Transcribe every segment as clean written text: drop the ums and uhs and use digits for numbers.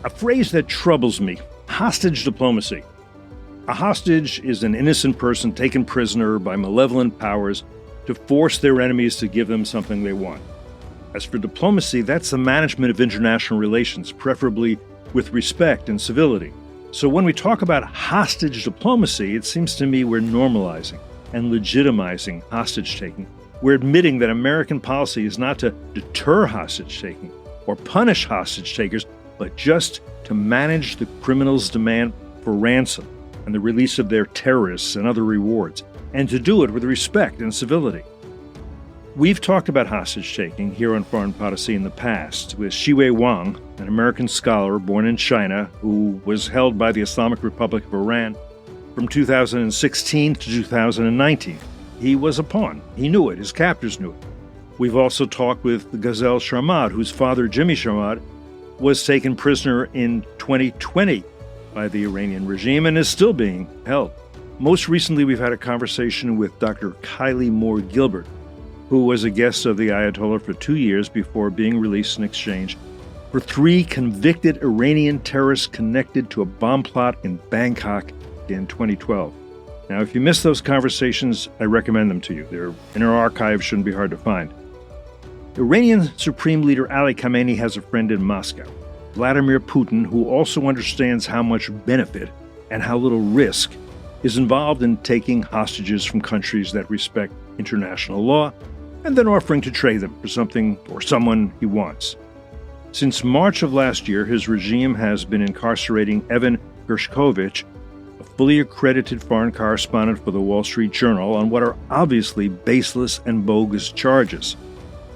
A phrase that troubles me, hostage diplomacy. A hostage is an innocent person taken prisoner by malevolent powers to force their enemies to give them something they want. As for diplomacy, that's the management of international relations, preferably with respect and civility. So when we talk about hostage diplomacy, it seems to me we're normalizing and legitimizing hostage-taking. We're admitting that American policy is not to deter hostage-taking or punish hostage-takers, but just to manage the criminals' demand for ransom and the release of their terrorists and other rewards, and to do it with respect and civility. We've talked about hostage-taking here on Foreign Policy in the past with Shiwei Wang, an American scholar born in China who was held by the Islamic Republic of Iran from 2016 to 2019. He was a pawn. He knew it. His captors knew it. We've also talked with Ghazel Sharmad, whose father, Jimmy Sharmad, was taken prisoner in 2020 by the Iranian regime and is still being held. Most recently, we've had a conversation with Dr. Kylie Moore Gilbert, who was a guest of the Ayatollah for 2 years before being released in exchange for 3 convicted Iranian terrorists connected to a bomb plot in Bangkok in 2012. Now, if you missed those conversations, I recommend them to you. They're in our archive, shouldn't be hard to find. Iranian Supreme Leader Ali Khamenei has a friend in Moscow, Vladimir Putin, who also understands how much benefit and how little risk is involved in taking hostages from countries that respect international law and then offering to trade them for something or someone he wants. Since March of last year, his regime has been incarcerating Evan Geshkovich, a fully accredited foreign correspondent for the Wall Street Journal, on what are obviously baseless and bogus charges.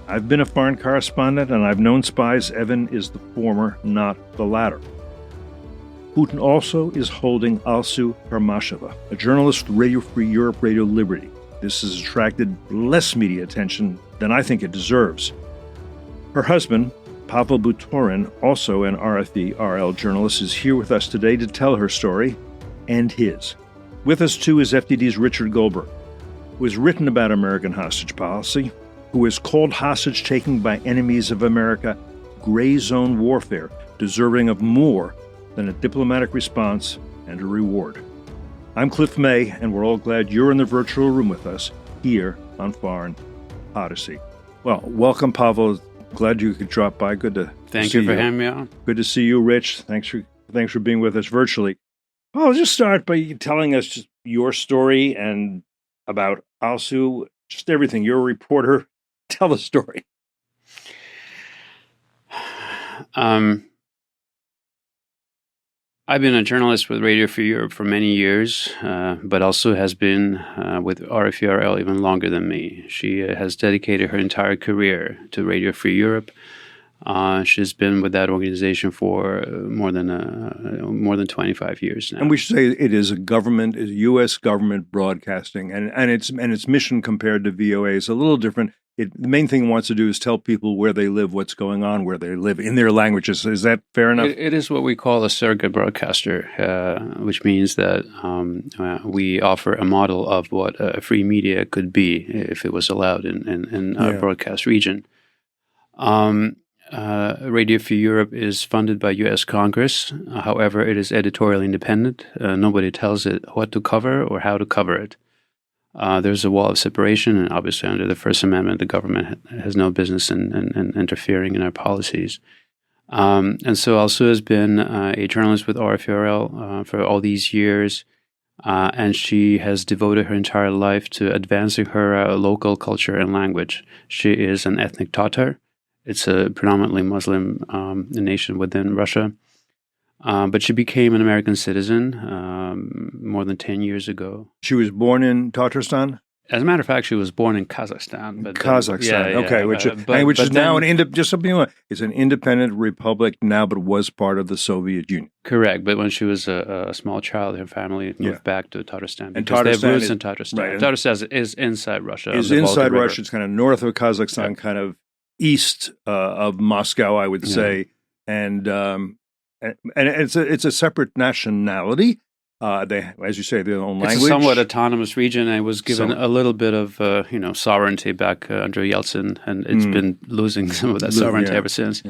I've been a foreign correspondent and I've known spies. Evan is the former, not the latter. Putin also is holding Alsu Kurmasheva, a journalist with Radio Free Europe, Radio Liberty. This has attracted less media attention than I think it deserves. Her husband, Pavel Butorin, also an RFE/RL journalist, is here with us today to tell her story and his. With us, too, is FDD's Richard Goldberg, who has written about American hostage policy, who has called hostage-taking by enemies of America gray zone warfare, deserving of more than a diplomatic response and a reward. I'm Cliff May, and we're all glad you're in the virtual room with us here on Foreign Odyssey. Well, welcome, Pavel. Glad you could drop by. Good to see you. Thank you for having me on. Good to see you, Rich. Thanks for being with us virtually. I'll just start by telling us just your story and about Alsu, just everything. You're a reporter. Tell the story. I've been a journalist with Radio Free Europe for many years, but also has been with RFE/RL even longer than me. She has dedicated her entire career to Radio Free Europe. She's been with that organization for more than 25 years now. And we should say it is a U.S. government broadcasting, and its mission compared to VOA is a little different. The main thing it wants to do is tell people where they live, what's going on, where they live in their languages. Is that fair enough? It is what we call a surrogate broadcaster, which means that we offer a model of what a free media could be if it was allowed in our broadcast region. Radio Free Europe is funded by U.S. Congress. However, it is editorially independent. Nobody tells it what to cover or how to cover it. There's a wall of separation, and obviously under the First Amendment, the government has no business in interfering in our policies. And so Alsu has been a journalist with RFE/RL for all these years, and she has devoted her entire life to advancing her local culture and language. She is an ethnic Tatar. It's a predominantly Muslim nation within Russia. But she became an American citizen more than 10 years ago. She was born in Tatarstan? As a matter of fact, she was born in Kazakhstan. But, okay, which is now it's an independent republic now, but was part of the Soviet Union. Correct, but when she was a small child, her family moved back to Tatarstan. And Tatarstan, they have roots is, in Tatarstan. Right, Tatarstan is inside Russia. Is inside Russia. It's kind of north of Kazakhstan, kind of east of Moscow, I would say, and it's a separate nationality. They, as you say, their own language. It's a somewhat autonomous region, and it was given a little bit of sovereignty back under Yeltsin, and it's been losing some of that sovereignty ever since.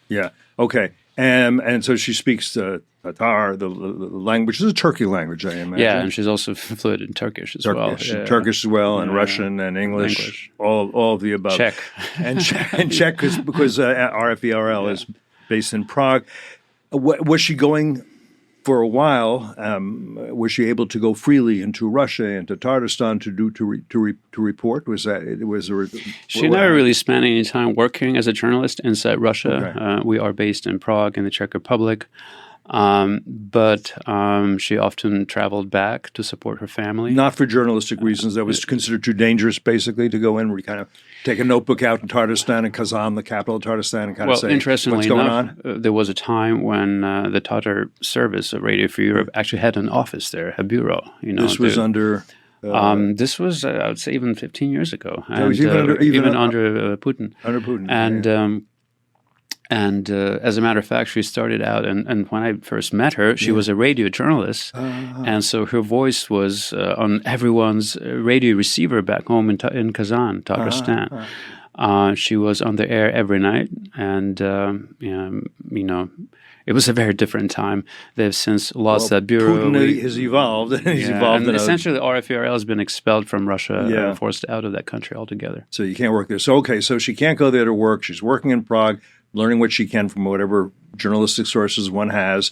Yeah. Okay. And so she speaks Tatar, the language. Is a Turkic language, I imagine. Yeah, and she's also fluent in Turkish as well. Yeah. Turkish as well, and Russian and English. All of the above. Czech. And Czech, because RFERL is based in Prague. Was she going for a while? Was she able to go freely into Russia and to Tatarstan to report? She never really spent any time working as a journalist inside Russia. Okay. We are based in Prague in the Czech Republic. But she often traveled back to support her family. Not for journalistic reasons. That was considered too dangerous, basically, to go in. We kind of take a notebook out in Tatarstan and Kazan, the capital of Tatarstan, and kind of say, interestingly what's going enough, on? There was a time when the Tatar service of Radio Free Europe actually had an office there, a bureau. This was under... this was, I would say, even 15 years ago. It was even under Putin. Under Putin. And as a matter of fact, she started out, and when I first met her, she was a radio journalist. And so her voice was on everyone's radio receiver back home in Kazan, Tatarstan. She was on the air every night. And, it was a very different time. They've since lost that bureau. Putin has evolved. And essentially, RFERL has been expelled from Russia, forced out of that country altogether. So you can't work there. So she can't go there to work. She's working in Prague, learning what she can from whatever journalistic sources one has.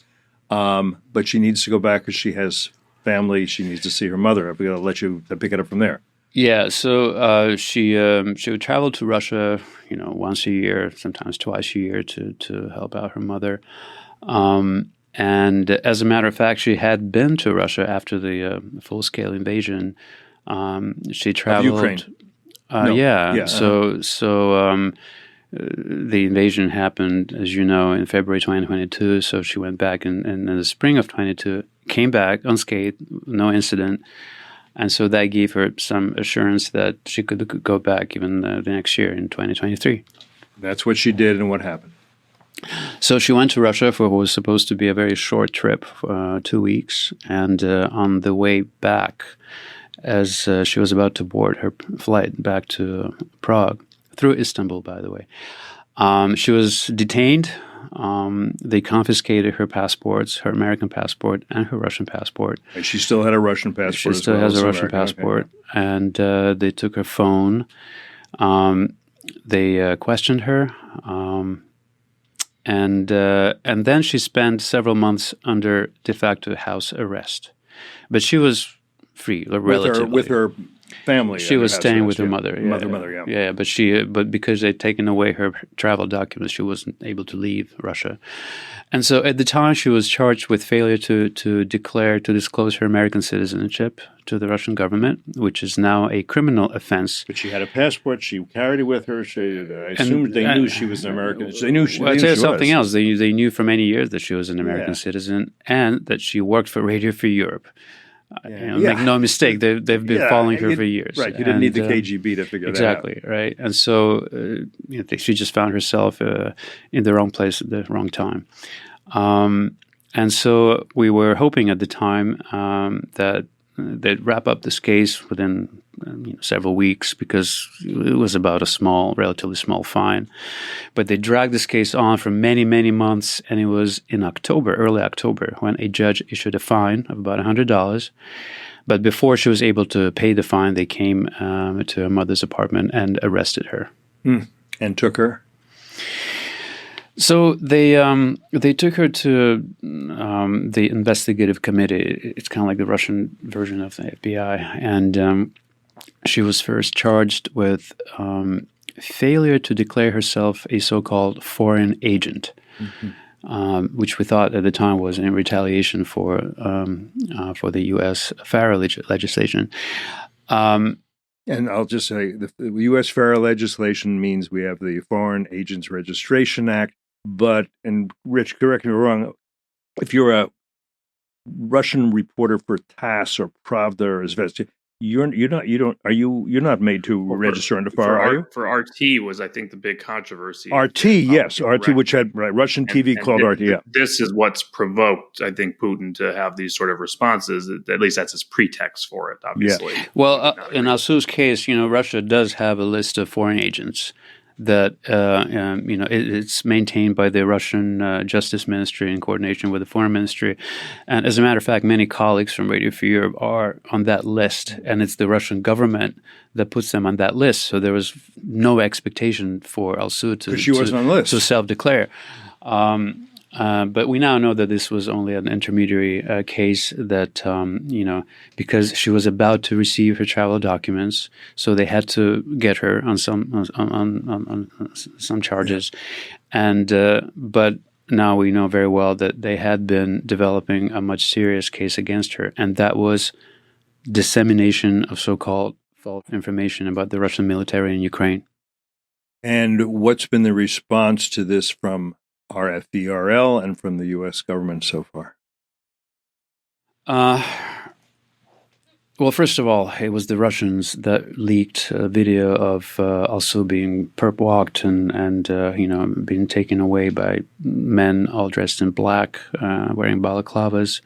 But she needs to go back because she has family. She needs to see her mother. I'm going to let you pick it up from there. Yeah, so she would travel to Russia, once a year, sometimes twice a year to help out her mother. And as a matter of fact, she had been to Russia after the full-scale invasion. She traveled. Of Ukraine. So the invasion happened, as you know, in February 2022. So she went back in the spring of 22, came back unscathed, no incident. And so that gave her some assurance that she could go back even the next year in 2023. That's what she did, and what happened? So she went to Russia for what was supposed to be a very short trip, 2 weeks. And on the way back, as she was about to board her flight back to Prague, through Istanbul, by the way, she was detained. They confiscated her passports, her American passport and her Russian passport. And she still had a Russian passport. She still has a Russian passport. Okay. And they took her phone. They questioned her. And then she spent several months under de facto house arrest. But she was free, relatively. With her family. She was staying with her mother. Mother. Yeah, but because they'd taken away her travel documents, she wasn't able to leave Russia. And so at the time, she was charged with failure to disclose her American citizenship to the Russian government, which is now a criminal offense. But she had a passport. She carried it with her. I assumed they knew she was an American. They knew she I'll tell you something was. else. They knew for many years that she was an American citizen and that she worked for Radio Free Europe. Make no mistake, they've been following her for years. Right, you didn't need the KGB to figure that out. Exactly, right. And so she just found herself in the wrong place at the wrong time. And so we were hoping at the time that they'd wrap up this case within several weeks because it was about a relatively small fine. But they dragged this case on for many, many months, and it was in early October, when a judge issued a fine of about $100. But before she was able to pay the fine, they came to her mother's apartment and arrested her. And took her? So they took her to the investigative committee. It's kind of like the Russian version of the FBI. And she was first charged with failure to declare herself a so-called foreign agent, which we thought at the time was in retaliation for the U.S. FARA legislation. And I'll just say the U.S. FARA legislation means we have the Foreign Agents Registration Act. But, and Rich, correct me if I'm wrong, if you're a Russian reporter for TASS or Pravda or Izvestia, you're not made to register under FARA, are you? For RT was, I think, the big controversy. RT, yes, RT, which had Russian TV called RT. Yeah. This is what's provoked, I think, Putin to have these sort of responses. At least that's his pretext for it, obviously. Yeah. Well, in Alsu's case, Russia does have a list of foreign agents that it's maintained by the Russian Justice Ministry in coordination with the Foreign Ministry. And as a matter of fact, many colleagues from Radio Free Europe are on that list, and it's the Russian government that puts them on that list. So there was no expectation for Alsu to self-declare. But we now know that this was only an intermediary case that, because she was about to receive her travel documents, so they had to get her on some charges. And but now we know very well that they had been developing a much serious case against her, and that was dissemination of so-called false information about the Russian military in Ukraine. And what's been the response to this from RFERL and from the U.S. government so far? Well, first of all, it was the Russians that leaked a video of Alsu being perp-walked and being taken away by men all dressed in black, wearing balaclavas.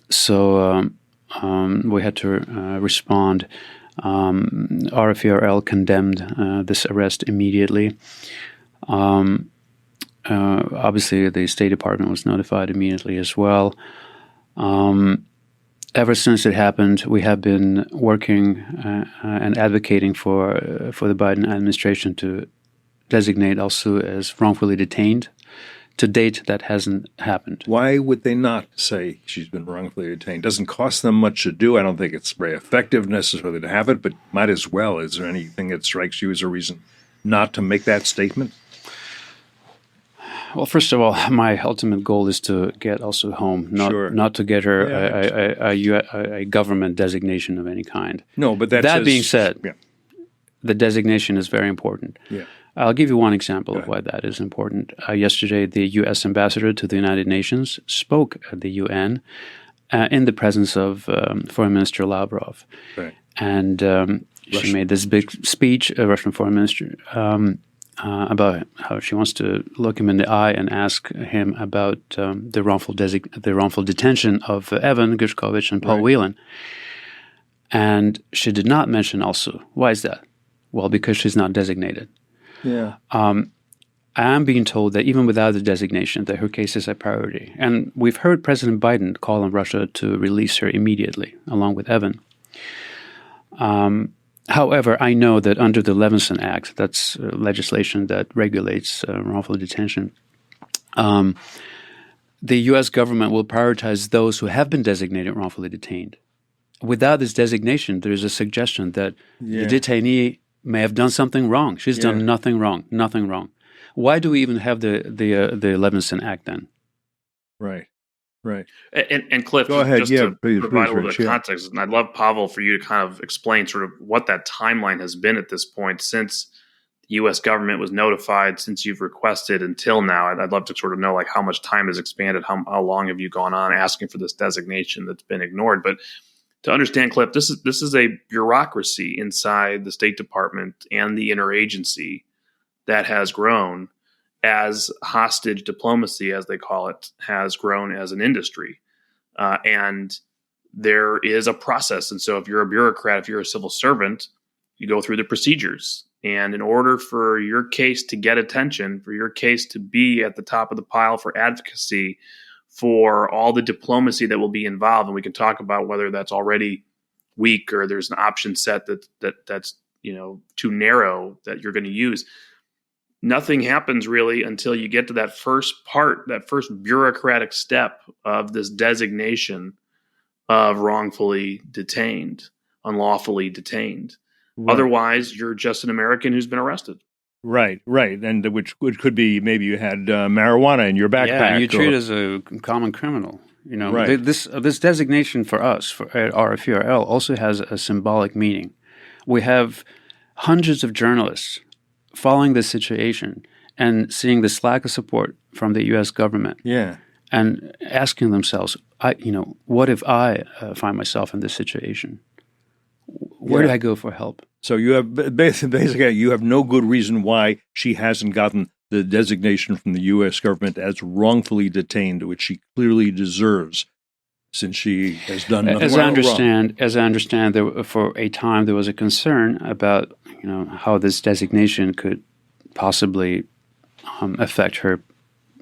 So we had to respond. RFERL condemned this arrest immediately. Obviously, the State Department was notified immediately as well. Ever since it happened, we have been working and advocating for the Biden administration to designate Alsu as wrongfully detained. To date, that hasn't happened. Why would they not say she's been wrongfully detained? Doesn't cost them much to do. I don't think it's very effective necessarily to have it, but might as well. Is there anything that strikes you as a reason not to make that statement? Well, first of all, my ultimate goal is to get Alsu home, not to get her a government designation of any kind. No, but that being said, the designation is very important. Yeah. I'll give you one example of why that is important. Yesterday, the U.S. ambassador to the United Nations spoke at the UN in the presence of Foreign Minister Lavrov. Right. And she made this big speech, Russian Foreign Minister, about how she wants to look him in the eye and ask him about the wrongful detention of Evan Geshkovich and Paul Whelan. And she did not mention Alsu. Why is that? Well, because she's not designated. Yeah. I am being told that even without the designation, that her case is a priority. And we've heard President Biden call on Russia to release her immediately, along with Evan. However, I know that under the Levinson Act, that's legislation that regulates wrongful detention, the U.S. government will prioritize those who have been designated wrongfully detained. Without this designation, there is a suggestion that the detainee may have done something wrong. She's done nothing wrong. Why do we even have the Levinson Act then? Right. And Cliff, go ahead. Just to please, provide a little Rich, bit of context, and I'd love, Pavel, for you to kind of explain sort of what that timeline has been at this point since the U.S. government was notified, since you've requested until now. I'd love to sort of know like how much time has expanded, how long have you gone on asking for this designation that's been ignored. But to understand, Cliff, this is a bureaucracy inside the State Department and the interagency that has grown as hostage diplomacy, as they call it, has grown as an industry. And there is a process. And so if you're a bureaucrat, if you're a civil servant, you go through the procedures. And in order for your case to get attention, for your case to be at the top of the pile for advocacy, for all the diplomacy that will be involved, and we can talk about whether that's already weak or there's an option set that's too narrow that you're going to use. Nothing happens really until you get to that first part, that first bureaucratic step of this designation of wrongfully detained, unlawfully detained. Right. Otherwise, you're just an American who's been arrested. Right, and which could be maybe you had marijuana in your backpack. Yeah, you treat as a common criminal. Right. This designation for us at RFERL also has a symbolic meaning. We have hundreds of journalists following this situation and seeing this lack of support from the U.S. government. Yeah, and asking themselves, what if I find myself in this situation? Where do I go for help? So you have basically you have no good reason why she hasn't gotten the designation from the U.S. government as wrongfully detained, which she clearly deserves, since she has done nothing wrong. As I understand, wrong. For a time there was a concern about how this designation could possibly affect her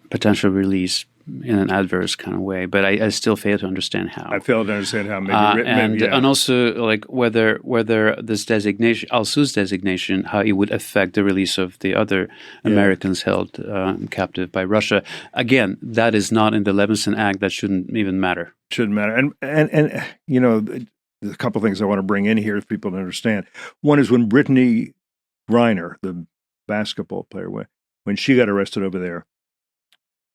potential release in an adverse kind of way, but I still fail to understand how. I fail to understand how. And also like whether this designation, Alsu's designation, how it would affect the release of the other Americans held captive by Russia. Again, that is not in the Levinson Act. That shouldn't even matter. Shouldn't matter. And there's a couple of things I want to bring in here for people to understand. One is when Brittany Griner, the basketball player, when she got arrested over there,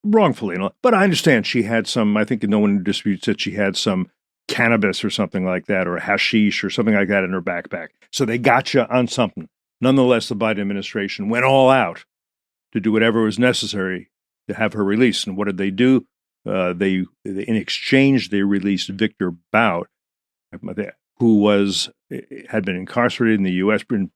wrongfully, but I understand she had some, I think no one disputes that she had some cannabis or something like that, or hashish or something like that in her backpack. So they got you on something. Nonetheless, the Biden administration went all out to do whatever was necessary to have her released. And what did they do? They in exchange, they released Victor Bout, who had been incarcerated in the U.S., been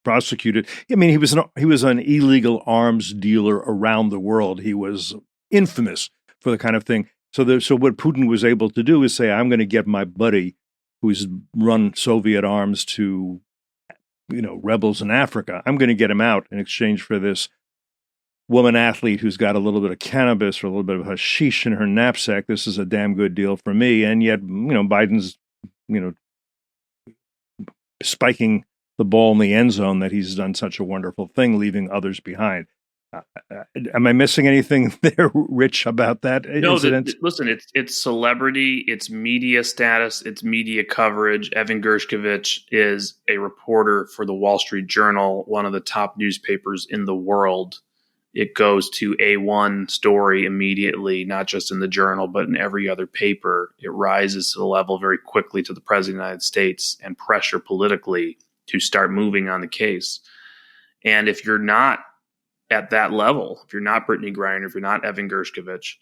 prosecuted. I mean, he was an illegal arms dealer around the world. He was infamous for the kind of thing. So what Putin was able to do is say, I'm going to get my buddy who's run Soviet arms to, rebels in Africa. I'm going to get him out in exchange for this woman athlete who's got a little bit of cannabis or a little bit of hashish in her knapsack. This is a damn good deal for me. And yet, Biden's, spiking the ball in the end zone that he's done such a wonderful thing, leaving others behind. Am I missing anything there, Rich, about that incident? Listen, it's celebrity, it's media status, it's media coverage. Evan Geshkovich is a reporter for the Wall Street Journal, one of the top newspapers in the world. It goes to A1 story immediately, not just in the Journal, but in every other paper. It rises to the level very quickly to the President of the United States and pressure politically to start moving on the case. And if you're not at that level, if you're not Brittany Griner, if you're not Evan Gershkovich,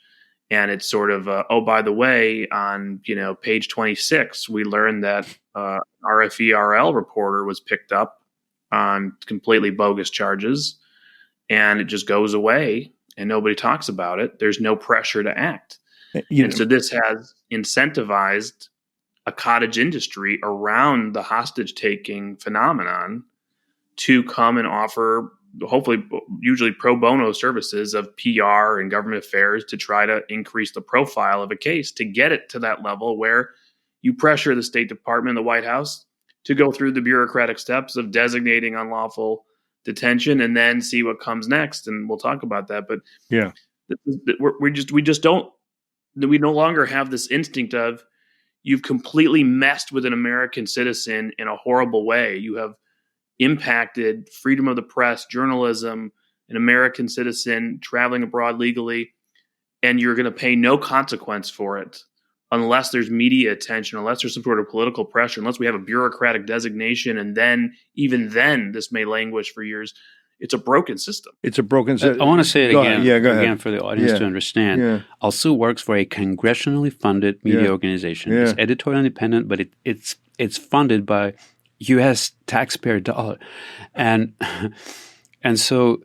and it's sort of, by the way, on page 26, we learned that RFERL reporter was picked up on completely bogus charges, and it just goes away, and nobody talks about it. There's no pressure to act. So this has incentivized a cottage industry around the hostage-taking phenomenon to come and offer, hopefully, usually pro bono services of PR and government affairs to try to increase the profile of a case, to get it to that level where you pressure the State Department, the White House, to go through the bureaucratic steps of designating unlawful detention and then see what comes next. And we'll talk about that. But we no longer have this instinct of, you've completely messed with an American citizen in a horrible way. You have impacted freedom of the press, journalism, an American citizen traveling abroad legally, and you're going to pay no consequence for it unless there's media attention, unless there's some sort of political pressure, unless we have a bureaucratic designation, and then, even then, this may languish for years. It's a broken system. It's a broken system. I want to say it again for the audience to understand. Yeah. Alsu works for a congressionally funded media organization. Yeah. It's editorially independent, but it's funded by U.S. taxpayer dollar, and so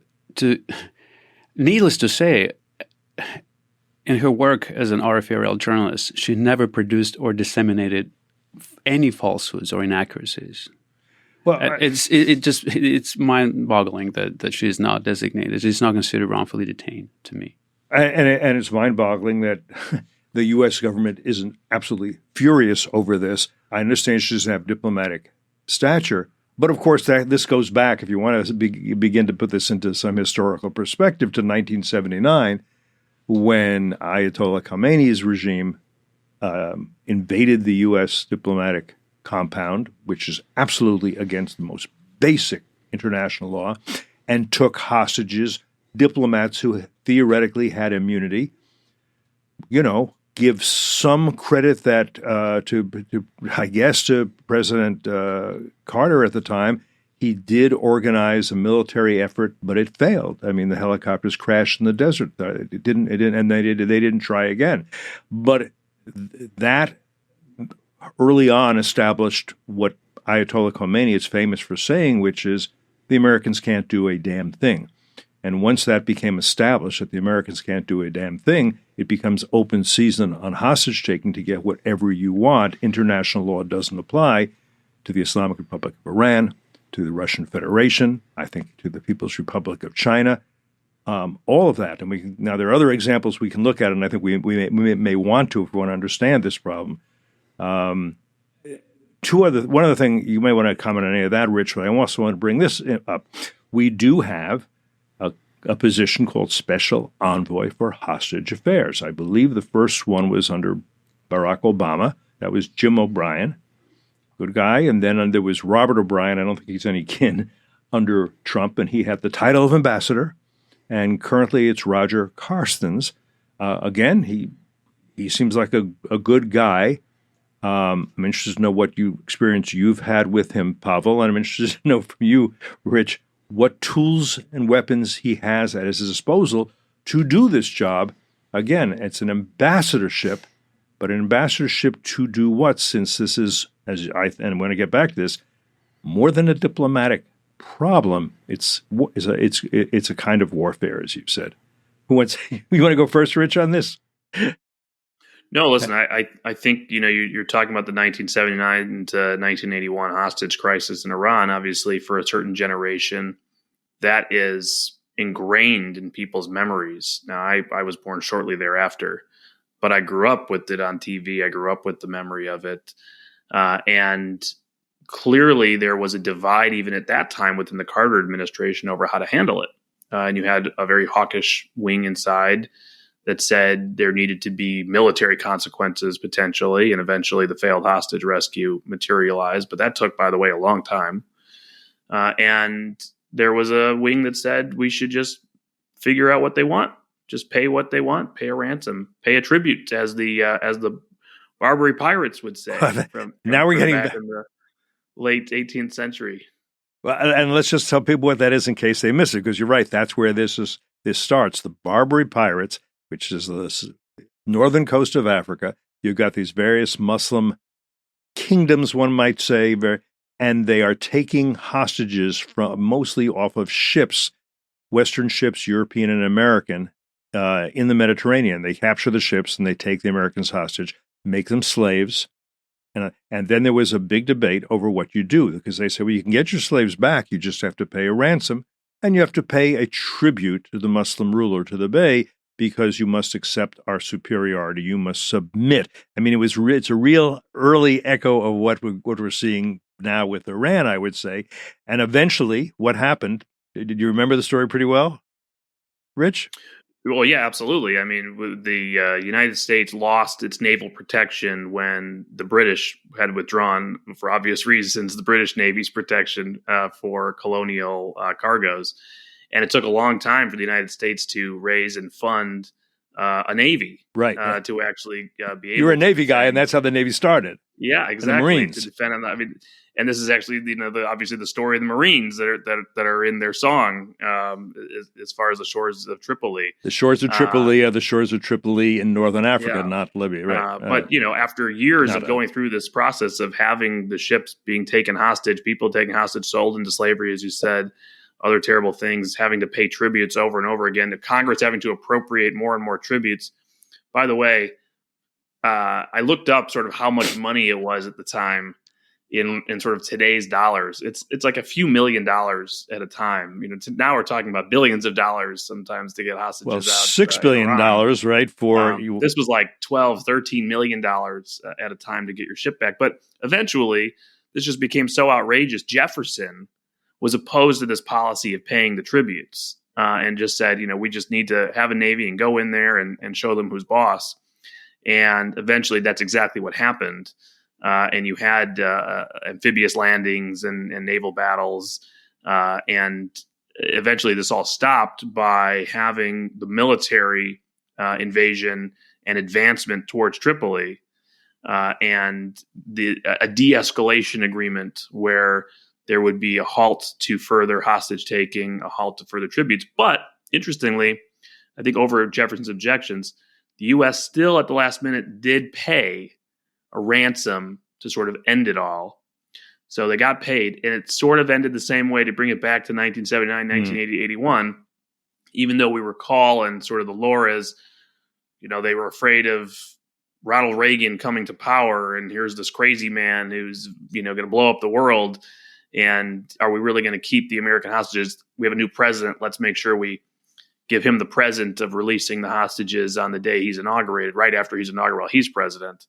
needless to say, in her work as an RFERL journalist, she never produced or disseminated any falsehoods or inaccuracies. Well, it's mind-boggling that she is not designated. She's not considered wrongfully detained to me. And it's mind-boggling that the U.S. government isn't absolutely furious over this. I understand she doesn't have diplomatic stature, but of course this goes back, if you want to begin to put this into some historical perspective, to 1979, when Ayatollah Khamenei's regime invaded the U.S. diplomatic compound, which is absolutely against the most basic international law, and took hostages, diplomats who theoretically had immunity. Give some credit that to President Carter at the time. He did organize a military effort, but it failed. I mean, the helicopters crashed in the desert. It didn't, and they didn't try again. But that early on established what Ayatollah Khomeini is famous for saying, which is the Americans can't do a damn thing. And once that became established, that the Americans can't do a damn thing, it becomes open season on hostage-taking to get whatever you want. International law doesn't apply to the Islamic Republic of Iran, to the Russian Federation, I think to the People's Republic of China, all of that. And now there are other examples we can look at, and I think we may want to if we want to understand this problem. One other thing, you may want to comment on any of that, Rich, but I also want to bring this up. We do have a position called Special Envoy for Hostage Affairs. I believe the first one was under Barack Obama. That was Jim O'Brien, good guy. And then there was Robert O'Brien. I don't think he's any kin under Trump, and he had the title of ambassador. And currently it's Roger Carstens. Again, he seems like a good guy. I'm interested to know what experience you've had with him, Pavel, and I'm interested to know from you, Rich, what tools and weapons he has at his disposal to do this job. Again, it's an ambassadorship, but an ambassadorship to do what? Since this is, and when I get back to this, more than a diplomatic problem, it's a kind of warfare, as you've said. You want to go first, Rich, on this? No, listen, I think, you're talking about the 1979 to 1981 hostage crisis in Iran. Obviously, for a certain generation, that is ingrained in people's memories. Now, I was born shortly thereafter, but I grew up with it on TV. I grew up with the memory of it. And clearly there was a divide even at that time within the Carter administration over how to handle it. And you had a very hawkish wing inside that said there needed to be military consequences potentially, and eventually the failed hostage rescue materialized. But that took, by the way, a long time. And there was a wing that said we should just figure out what they want, just pay what they want, pay a ransom, pay a tribute, as the Barbary pirates would say. Now we're getting back in the late 18th century. Well, and let's just tell people what that is in case they miss it, because you're right. That's where this starts. The Barbary pirates, which is the northern coast of Africa. You've got these various Muslim kingdoms, one might say, and they are taking hostages from mostly off of ships, Western ships, European and American, in the Mediterranean. They capture the ships and they take the Americans hostage, make them slaves. And then there was a big debate over what you do, because they say, well, you can get your slaves back. You just have to pay a ransom, and you have to pay a tribute to the Muslim ruler, to the Bey, because you must accept our superiority. You must submit. I mean, it's a real early echo of what we're seeing now with Iran, I would say. And eventually, what happened? Did you remember the story pretty well, Rich? Well, yeah, absolutely. I mean, the United States lost its naval protection when the British had withdrawn, for obvious reasons, the British Navy's protection for colonial cargoes. And it took a long time for the United States to raise and fund a Navy, right? To actually be able. You were a Navy guy, and that's how the Navy started. Yeah, exactly. And the Marines. To defend on that. I mean, and this is actually, obviously the story of the Marines that are in their song, as far as the shores of Tripoli. The shores of Tripoli are the shores of Tripoli in northern Africa, yeah. Not Libya, right? But after years of going through this process of having the ships being taken hostage, people taken hostage, sold into slavery, as you said, other terrible things, having to pay tributes over and over again, the Congress having to appropriate more and more tributes. By the way, I looked up sort of how much money it was at the time in sort of today's dollars. It's like a few $1 million at a time. Now we're talking about billions of dollars sometimes to get hostages out. Well, $6 billion, right? This was like $12, $13 million at a time to get your ship back. But eventually, this just became so outrageous. Jefferson was opposed to this policy of paying the tributes and just said, we just need to have a Navy and go in there and show them who's boss. And eventually that's exactly what happened. And you had amphibious landings and naval battles. And eventually this all stopped by having the military invasion and advancement towards Tripoli and a de-escalation agreement where there would be a halt to further hostage taking, a halt to further tributes. But interestingly, I think over Jefferson's objections, the U.S. still at the last minute did pay a ransom to sort of end it all. So they got paid, and it sort of ended the same way to bring it back to 1979, 1980, 81, even though we recall and sort of the lore is, they were afraid of Ronald Reagan coming to power, and here's this crazy man who's, going to blow up the world. And are we really going to keep the American hostages? We have a new president. Let's make sure we give him the present of releasing the hostages on the day he's inaugurated, right after he's inaugurated while he's president.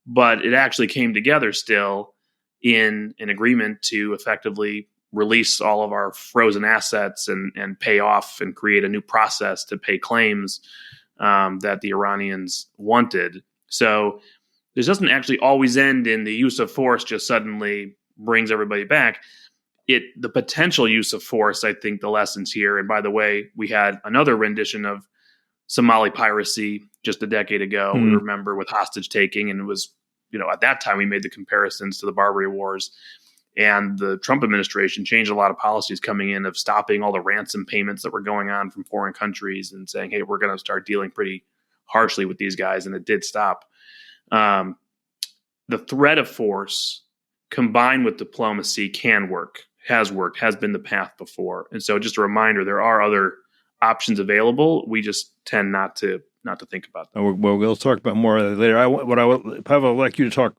But it actually came together still in an agreement to effectively release all of our frozen assets and pay off and create a new process to pay claims that the Iranians wanted. So this doesn't actually always end in the use of force just suddenly brings everybody back. The potential use of force, I think the lessons here, and by the way, we had another rendition of Somali piracy just a decade ago. We remember with hostage taking, and it was, at that time we made the comparisons to the Barbary Wars. And the Trump administration changed a lot of policies coming in of stopping all the ransom payments that were going on from foreign countries and saying, hey, we're going to start dealing pretty harshly with these guys. And it did stop. The threat of force combined with diplomacy can work, has worked, has been the path before. And so just a reminder, there are other options available. We just tend not to think about them. Well, we'll talk about more of that later. Pavel, I'd like you to talk.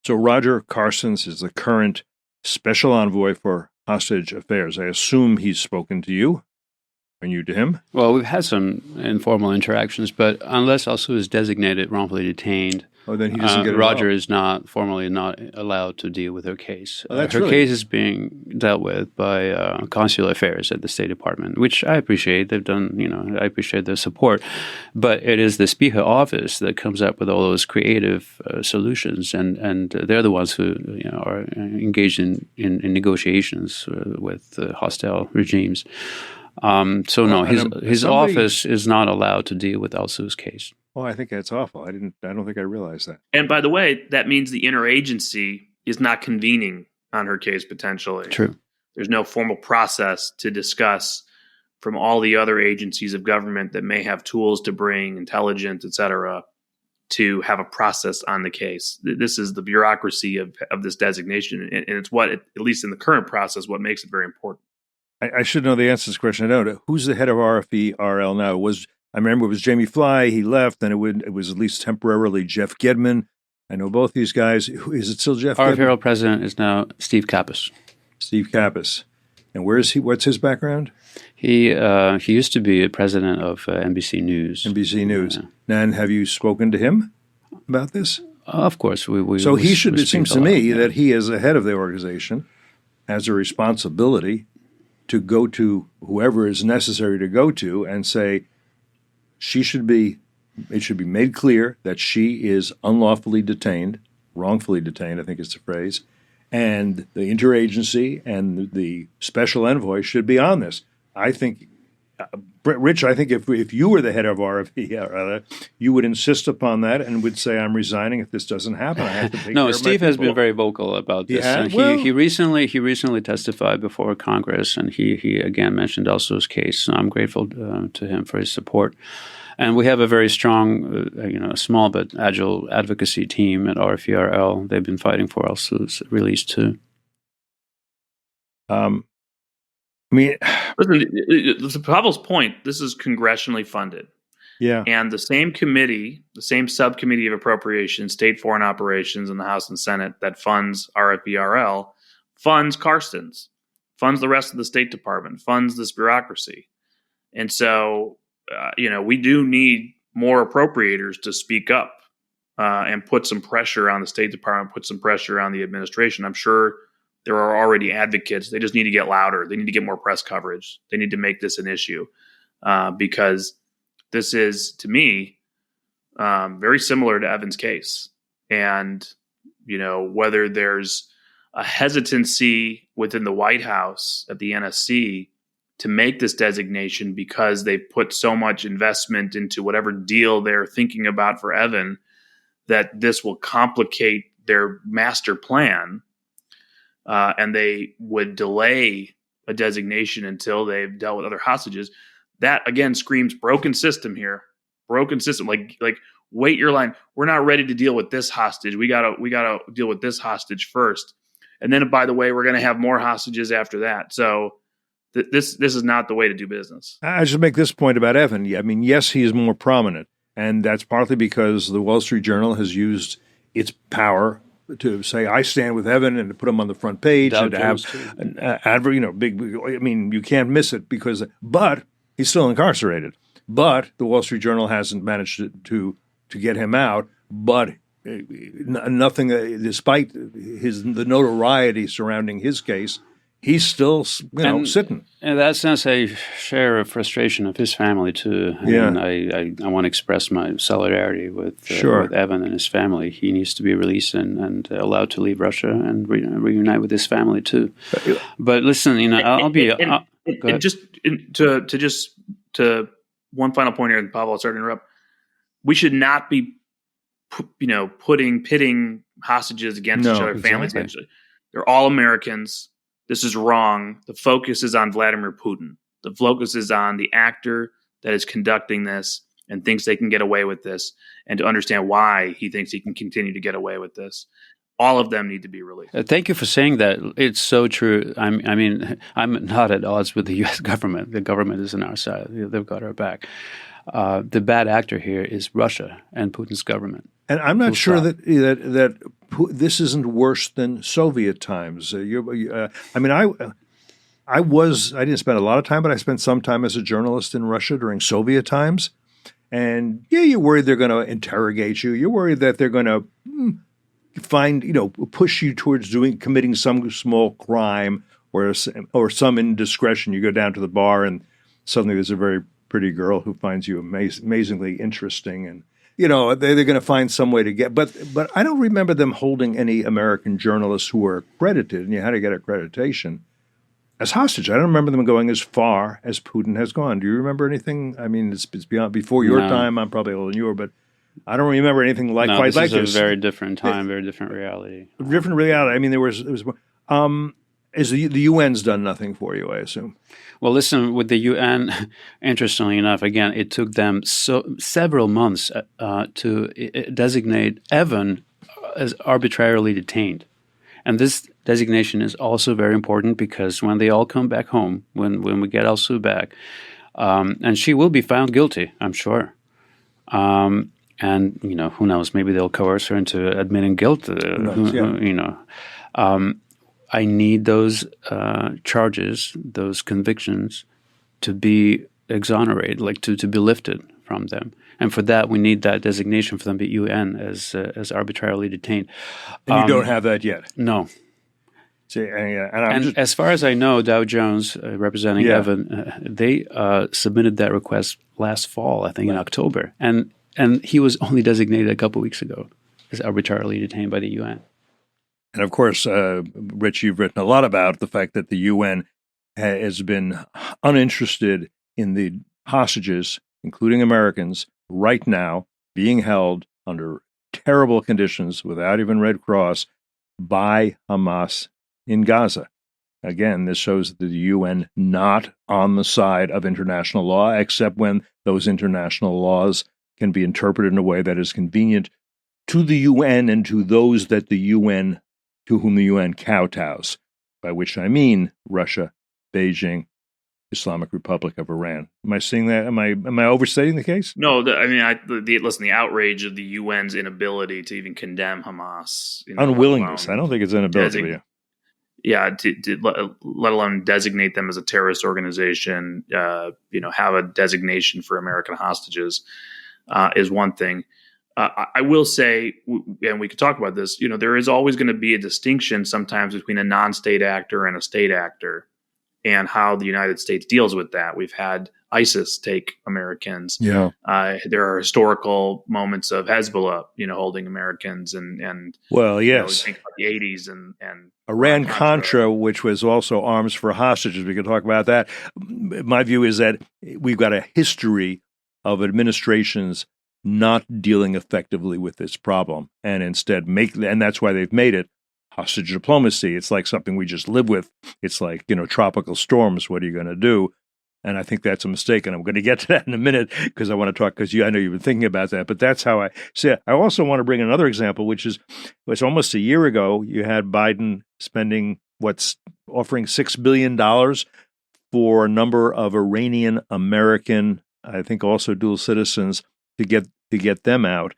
So Roger Carstens is the current special envoy for hostage affairs. I assume he's spoken to you and you to him? Well, we've had some informal interactions, but unless Alsu is designated wrongfully detained, then he doesn't get Roger is not formally not allowed to deal with her case. Her really... case is being dealt with by consular affairs at the State Department, which I appreciate. They've done, I appreciate their support. But it is the Speaker office that comes up with all those creative solutions, and they're the ones who are engaged in negotiations with hostile regimes. His office is not allowed to deal with Alsu's case. Oh, I think that's awful. I don't think I realized that. And by the way, that means the interagency is not convening on her case potentially. True. There's no formal process to discuss from all the other agencies of government that may have tools to bring intelligence, et cetera, to have a process on the case. This is the bureaucracy of this designation. And it's what, at least in the current process, what makes it very important. I should know the answer to this question. I don't. Who's the head of RFE-RL now? I remember it was Jamie Fly. He left, and it was at least temporarily Jeff Gedman. I know both these guys. Is it still Jeff Gedman? RFE-RL president is now Steve Kappas. Steve Kappas. And where is he? What's his background? He used to be a president of NBC News. NBC News. And have you spoken to him about this? Of course. So he should, it seems to me, that he, as the head of the organization, has a responsibility to go to whoever is necessary to go to and say, it should be made clear that she is unlawfully detained, wrongfully detained, I think is the phrase, and the interagency and the special envoy should be on this. I think, Rich, if you were the head of RFE, you would insist upon that and would say, I'm resigning if this doesn't happen. I have to take No, care Steve of my has people. been very vocal about this. He recently testified before Congress, and he again mentioned Alsu's case. So I'm grateful to him for his support. And we have a very strong, small but agile advocacy team at RFE-RL. They've been fighting for Alsu's release too. Listen, to Pavel's point, this is congressionally funded. Yeah. And the same committee, the same subcommittee of appropriations, State Foreign Operations in the House and Senate that funds RFE-RL, funds Carstens, funds the rest of the State Department, funds this bureaucracy. And so, we do need more appropriators to speak up and put some pressure on the State Department, put some pressure on the administration. I'm sure there are already advocates. They just need to get louder. They need to get more press coverage. They need to make this an issue because this is, to me, very similar to Evan's case. And, whether there's a hesitancy within the White House at the NSC to make this designation because they put so much investment into whatever deal they're thinking about for Evan, that this will complicate their master plan. And they would delay a designation until they've dealt with other hostages. That again screams broken system here. Broken system. Like wait your line. We're not ready to deal with this hostage. We gotta deal with this hostage first. And then, by the way, we're going to have more hostages after that. So this is not the way to do business. I should make this point about Evan. I mean, yes, he is more prominent, and that's partly because the Wall Street Journal has used its power to say I stand with Evan and to put him on the front page Dow and to have Jones, too. an big. I mean, you can't miss it but he's still incarcerated. But the Wall Street Journal hasn't managed to get him out. But nothing, despite the notoriety surrounding his case, he's still sitting. And that's a share of frustration of his family too. And I want to express my solidarity with Evan and his family. He needs to be released and allowed to leave Russia and reunite with his family too. But listen, to one final point here, and Pavel, I'll start to interrupt. We should not be, pitting hostages against each other, families against each other. They're all Americans. This is wrong. The focus is on Vladimir Putin. The focus is on the actor that is conducting this and thinks they can get away with this, and to understand why he thinks he can continue to get away with this. All of them need to be released. Thank you for saying that. It's so true. I'm not at odds with the U.S. government. The government is on our side. They've got our back. The bad actor here is Russia and Putin's government. And I'm not sure that this isn't worse than Soviet times. I didn't spend a lot of time, but I spent some time as a journalist in Russia during Soviet times. And you're worried they're going to interrogate you. You're worried that they're going to push you towards committing some small crime or some indiscretion. You go down to the bar and suddenly there's a very pretty girl who finds you amazingly interesting, and they're going to find some way to get. But I don't remember them holding any American journalists who were accredited, and you had to get accreditation, as hostage. I don't remember them going as far as Putin has gone. Do you remember anything? I mean, it's before your time. I'm probably older than you are, but I don't remember anything quite like this. This is a very different time, very different reality. Different reality. I mean, there was is the UN's done nothing for you, I assume? Well, listen, with the UN, interestingly enough, again, it took them several months to designate Evan as arbitrarily detained. And this designation is also very important because when they all come back home, when we get Alsu back, and she will be found guilty, I'm sure. And, who knows, maybe they'll coerce her into admitting guilt, I need those charges, those convictions, to be exonerated, to be lifted from them. And for that, we need that designation for them at UN as arbitrarily detained. And you don't have that yet? No. See, as far as I know, Dow Jones, representing Evan, they submitted that request last fall, I think in October. And he was only designated a couple weeks ago as arbitrarily detained by the UN. And of course, Rich, you've written a lot about the fact that the UN has been uninterested in the hostages, including Americans, right now being held under terrible conditions without even Red Cross by Hamas in Gaza. Again, this shows that the UN not on the side of international law, except when those international laws can be interpreted in a way that is convenient to the UN and to those that to whom the UN kowtows, by which I mean Russia, Beijing, Islamic Republic of Iran. Am I seeing that? Am I overstating the case? No, the outrage of the UN's inability to even condemn Hamas. Unwillingness. I don't think it's inability. Let alone designate them as a terrorist organization, have a designation for American hostages is one thing. I will say, and we could talk about this, there is always going to be a distinction sometimes between a non-state actor and a state actor and how the United States deals with that. We've had ISIS take Americans. Yeah. There are historical moments of Hezbollah, holding Americans and well, yes. Think about the 80s and Iran-Contra, which was also arms for hostages. We could talk about that. My view is that we've got a history of administrations not dealing effectively with this problem, and instead and that's why they've made it hostage diplomacy. It's like something we just live with. It's like, tropical storms. What are you going to do? And I think that's a mistake, and I'm going to get to that in a minute because I want to talk, because I know you've been thinking about that, but that's how I see it. I also want to bring another example, which is almost a year ago, you had Biden offering $6 billion for a number of Iranian American, I think also dual citizens, to get them out.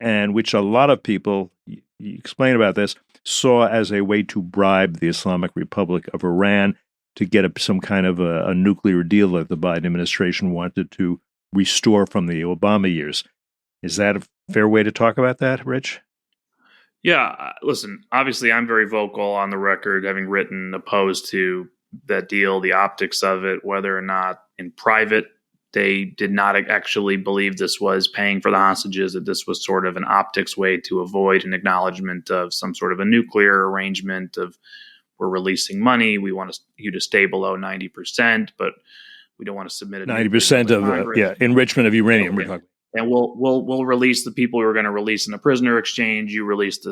and which a lot of people, you explain about this, saw as a way to bribe the Islamic Republic of Iran to get some kind of a nuclear deal that the Biden administration wanted to restore from the Obama years. Is that a fair way to talk about that, Rich? Yeah, listen, obviously I'm very vocal on the record, having written opposed to that deal, the optics of it, whether or not in private they did not actually believe this was paying for the hostages, that this was sort of an optics way to avoid an acknowledgement of some sort of a nuclear arrangement of we're releasing money, we want you to stay below 90%, but we don't want to submit it 90% of enrichment of uranium. Okay. And we'll release the people we were going to release in a prisoner exchange. You release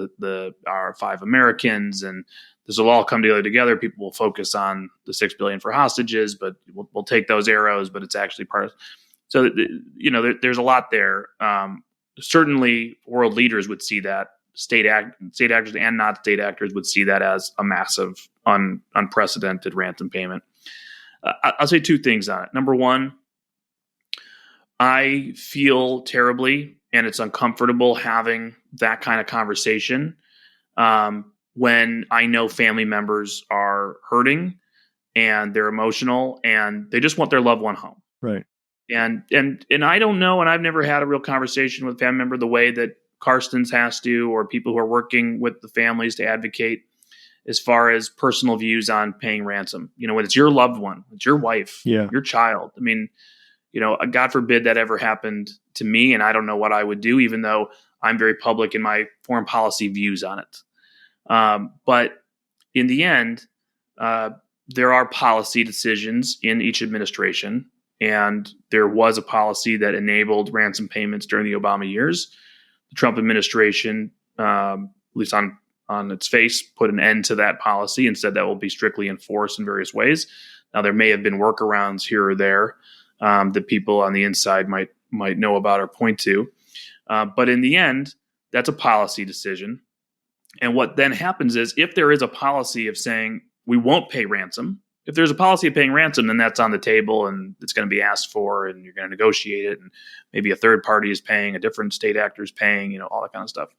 our 5 Americans, and this will all come together. People will focus on the $6 billion for hostages, but we'll take those arrows. But it's actually part of. So there's a lot there. Certainly, world leaders would see that. State actors and not state actors would see that as a massive, unprecedented ransom payment. I'll say 2 things on it. Number one, I feel terribly, and it's uncomfortable having that kind of conversation when I know family members are hurting and they're emotional and they just want their loved one home. Right. And I don't know, and I've never had a real conversation with a family member the way that Karsten's has to, or people who are working with the families to advocate as far as personal views on paying ransom. When it's your loved one, it's your wife, your child. I mean, God forbid that ever happened to me, and I don't know what I would do, even though I'm very public in my foreign policy views on it. But in the end, there are policy decisions in each administration, and there was a policy that enabled ransom payments during the Obama years. The Trump administration, at least on its face, put an end to that policy and said that will be strictly enforced in various ways. Now, there may have been workarounds here or there that people on the inside might know about or point to. But in the end, that's a policy decision. And what then happens is, if there is a policy of saying we won't pay ransom, if there's a policy of paying ransom, then that's on the table and it's going to be asked for and you're going to negotiate it. And maybe a third party is paying, a different state actor is paying, all that kind of stuff.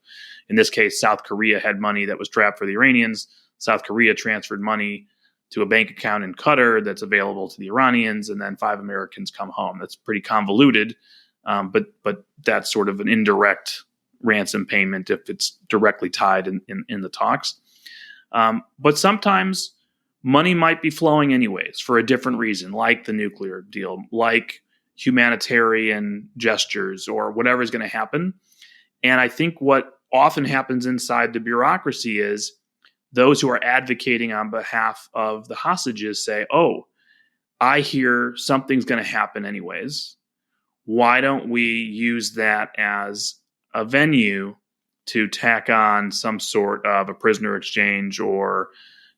In this case, South Korea had money that was trapped for the Iranians. South Korea transferred money to a bank account in Qatar that's available to the Iranians, and then 5 Americans come home. That's pretty convoluted, but that's sort of an indirect ransom payment if it's directly tied in the talks. But sometimes money might be flowing anyways for a different reason, like the nuclear deal, like humanitarian gestures, or whatever is going to happen. And I think what often happens inside the bureaucracy is those who are advocating on behalf of the hostages say, oh, I hear something's going to happen anyways. Why don't we use that as a venue to tack on some sort of a prisoner exchange or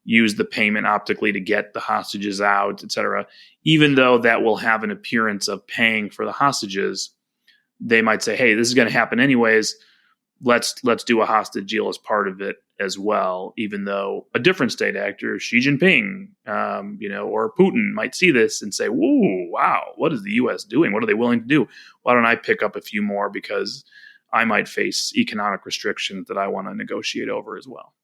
use the payment optically to get the hostages out, et cetera? Even though that will have an appearance of paying for the hostages, they might say, hey, this is going to happen anyways. Let's do a hostage deal as part of it as well, even though a different state actor, Xi Jinping, or Putin might see this and say, whoa, wow, what is the U.S. doing? What are they willing to do? Why don't I pick up a few more because I might face economic restrictions that I want to negotiate over as well.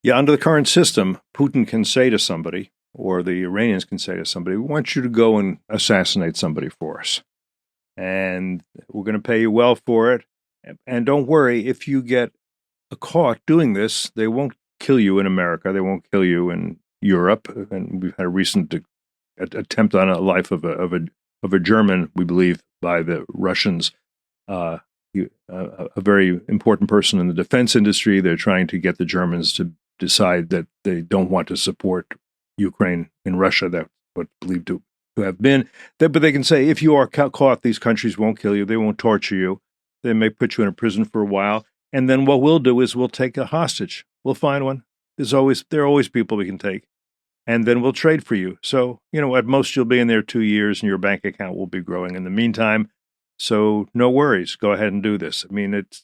Yeah, under the current system, Putin can say to somebody, or the Iranians can say to somebody, we want you to go and assassinate somebody for us. And we're going to pay you well for it. And don't worry, if you get caught doing this, they won't kill you in America. They won't kill you in Europe. And we've had a recent attempt on a life of a German, we believe, by the Russians. A very important person in the defense industry. They're trying to get the Germans to decide that they don't want to support Ukraine in Russia. That's what's believed to have been. But they can say, if you are caught, these countries won't kill you. They won't torture you. They may put you in a prison for a while. And then what we'll do is we'll take a hostage. We'll find one. There are always people we can take. And then we'll trade for you. So, at most you'll be in there 2 years and your bank account will be growing in the meantime. So no worries. Go ahead and do this. I mean, it's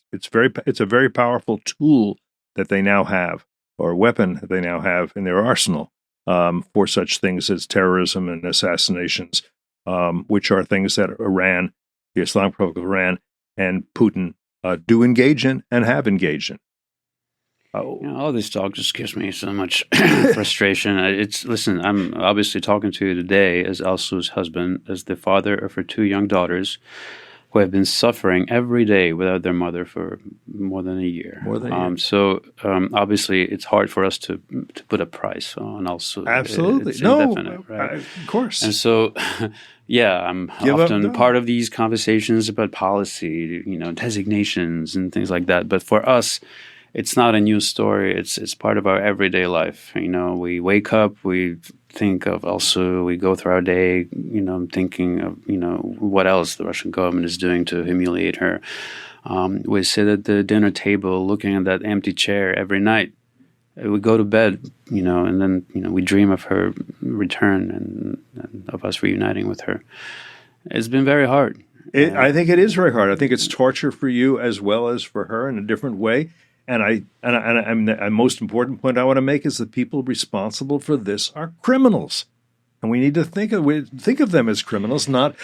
a very powerful tool that they now have, or a weapon that they now have in their arsenal for such things as terrorism and assassinations, which are things that Iran, the Islamic Republic of Iran, and Putin do engage in and have engaged in. All this talk just gives me so much frustration. Listen, I'm obviously talking to you today as Alsu's husband, as the father of her 2 young daughters, who have been suffering every day without their mother for more than a year. So obviously, it's hard for us to put a price on Alsu. Absolutely, it's indefinite, right? Of course. And so, I'm often part of these conversations about policy, designations and things like that. But for us, it's not a news story. It's part of our everyday life. We wake up, we think of Alsu, we go through our day, thinking of, what else the Russian government is doing to humiliate her. We sit at the dinner table looking at that empty chair every night. We go to bed, and then, we dream of her return and of us reuniting with her. It's been very hard. I think it is very hard. I think it's torture for you as well as for her in a different way. And the most important point I want to make is the people responsible for this are criminals, and we need to think of them as criminals, not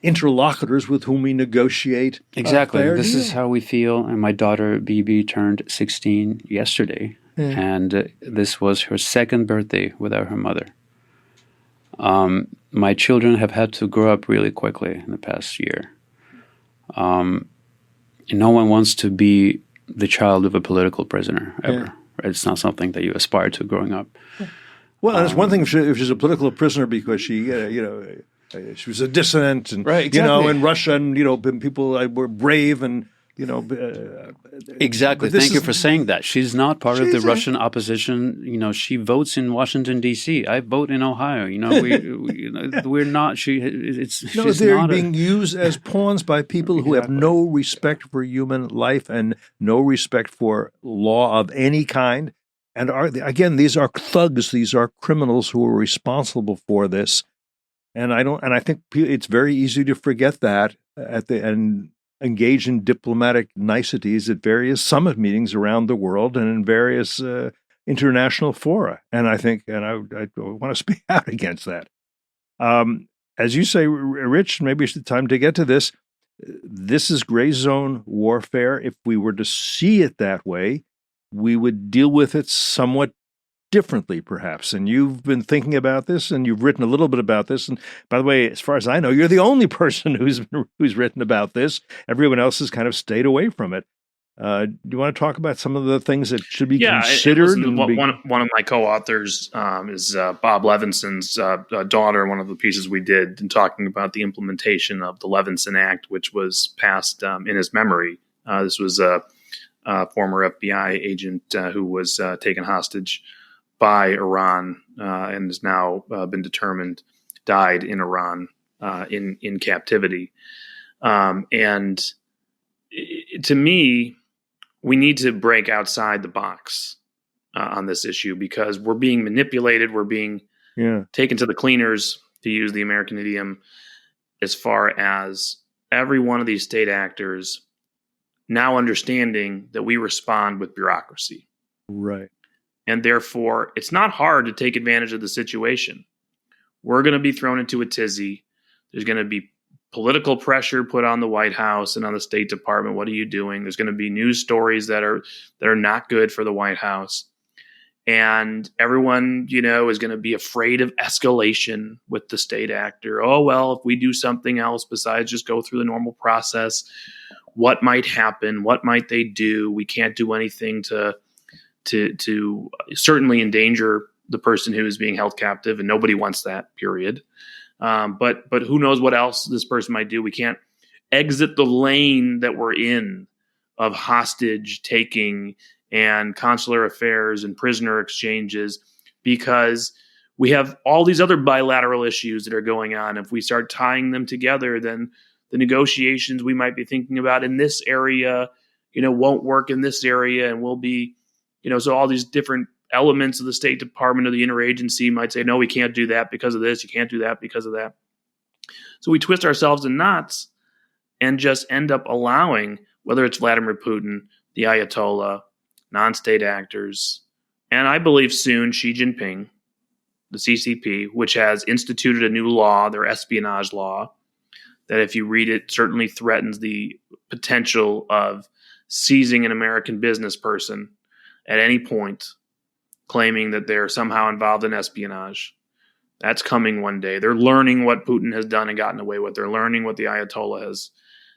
interlocutors with whom we negotiate. Exactly. This deal. is how we feel. And my daughter Bibi turned 16 yesterday, and this was her 2nd birthday without her mother. My children have had to grow up really quickly in the past year. No one wants to be the child of a political prisoner ever. Right? It's not something that you aspire to growing up. Well, and it's one thing if she's a political prisoner because she, she was a dissident, and right, exactly. In Russia, and people were brave, and Exactly. Thank you for saying that. She's not part of the Russian opposition. She votes in Washington D.C. I vote in Ohio. We're not. They're being used as pawns by people who have no respect for human life and no respect for law of any kind. And these are thugs. These are criminals who are responsible for this. And I think it's very easy to forget that and engage in diplomatic niceties at various summit meetings around the world and in various international fora. And I want to speak out against that. As you say, Rich, maybe it's the time to get to this. This is gray zone warfare. If we were to see it that way, we would deal with it somewhat differently, perhaps. And you've been thinking about this, and you've written a little bit about this. And by the way, as far as I know, you're the only person who's written about this. Everyone else has kind of stayed away from it. Do you want to talk about some of the things that should be considered? One of my co-authors is Bob Levinson's daughter. One of the pieces we did in talking about the implementation of the Levinson Act, which was passed in his memory. This was a former FBI agent who was taken hostage by Iran and has now been determined died in Iran in captivity. To me, we need to break outside the box on this issue because we're being manipulated. We're being taken to the cleaners, to use the American idiom, as far as every one of these state actors now understanding that we respond with bureaucracy. Right. And therefore, it's not hard to take advantage of the situation. We're going to be thrown into a tizzy. There's going to be political pressure put on the White House and on the State Department. What are you doing? There's going to be news stories that are not good for the White House. And everyone, is going to be afraid of escalation with the state actor. Oh, well, if we do something else besides just go through the normal process, what might happen? What might they do? We can't do anything to certainly endanger the person who is being held captive, and nobody wants that, period. But who knows what else this person might do? We can't exit the lane that we're in of hostage taking and consular affairs and prisoner exchanges because we have all these other bilateral issues that are going on. If we start tying them together, then the negotiations we might be thinking about in this area, won't work in this area, and we'll be, so all these different elements of the State Department or the interagency might say, no, we can't do that because of this. You can't do that because of that. So we twist ourselves in knots and just end up allowing, whether it's Vladimir Putin, the Ayatollah, non-state actors, and I believe soon Xi Jinping, the CCP, which has instituted a new law, their espionage law, that if you read it, certainly threatens the potential of seizing an American business person at any point, claiming that they're somehow involved in espionage. That's coming one day. They're learning what Putin has done and gotten away with. They're learning what the Ayatollah has